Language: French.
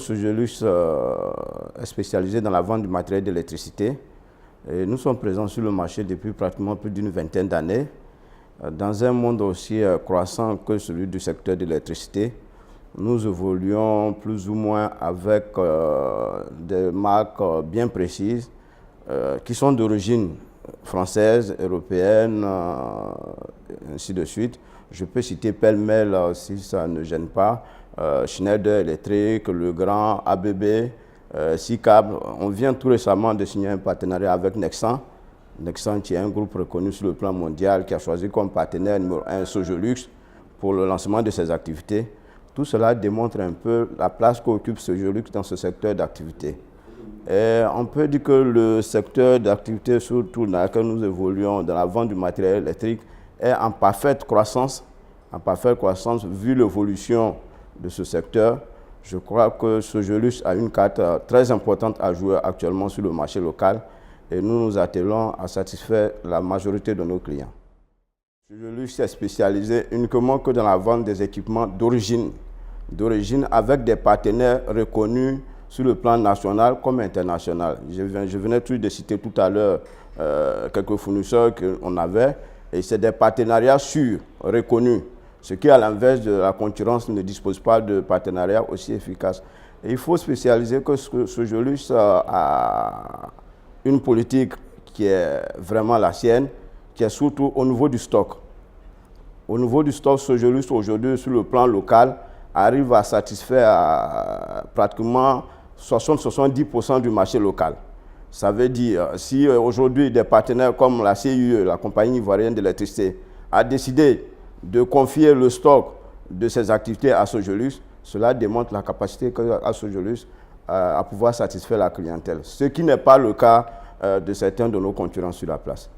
Sojolux est spécialisé dans la vente du matériel d'électricité. Nous sommes présents sur le marché depuis pratiquement plus d'une vingtaine d'années, dans un monde aussi croissant que celui du secteur de l'électricité. Nous évoluons plus ou moins avec des marques bien précises qui sont d'origine française, européenne, ainsi de suite. Je peux citer pêle-mêle si ça ne gêne pas. Schneider Electric, Legrand, ABB, SICAB. On vient tout récemment de signer un partenariat avec Nexans. Nexans qui est un groupe reconnu sur le plan mondial qui a choisi comme partenaire numéro 1 Sojolux pour le lancement de ses activités. Tout cela démontre un peu la place qu'occupe Sojolux dans ce secteur d'activité. On peut dire que le secteur d'activité, surtout dans lequel nous évoluons, dans la vente du matériel électrique, est en parfaite croissance vu l'évolution de ce secteur. Je crois que Sojolux a une carte très importante à jouer actuellement sur le marché local et nous nous attelons à satisfaire la majorité de nos clients. Sojolux est spécialisé uniquement que dans la vente des équipements d'origine avec des partenaires reconnus sur le plan national comme international. Je venais tout de citer tout à l'heure quelques fournisseurs qu'on avait et c'est des partenariats sûrs, reconnus. Ce qui, à l'inverse de la concurrence, ne dispose pas de partenariats aussi efficaces. Et il faut spécialiser que Sojolux a une politique qui est vraiment la sienne, qui est surtout au niveau du stock. Au niveau du stock, Sojolux, aujourd'hui, sur le plan local, arrive à satisfaire pratiquement 60-70% du marché local. Ça veut dire, si aujourd'hui des partenaires comme la CIE, la compagnie ivoirienne d'électricité, a décidé de confier le stock de ses activités à Sojolux, cela démontre la capacité qu'a Sojolux à pouvoir satisfaire la clientèle. Ce qui n'est pas le cas de certains de nos concurrents sur la place.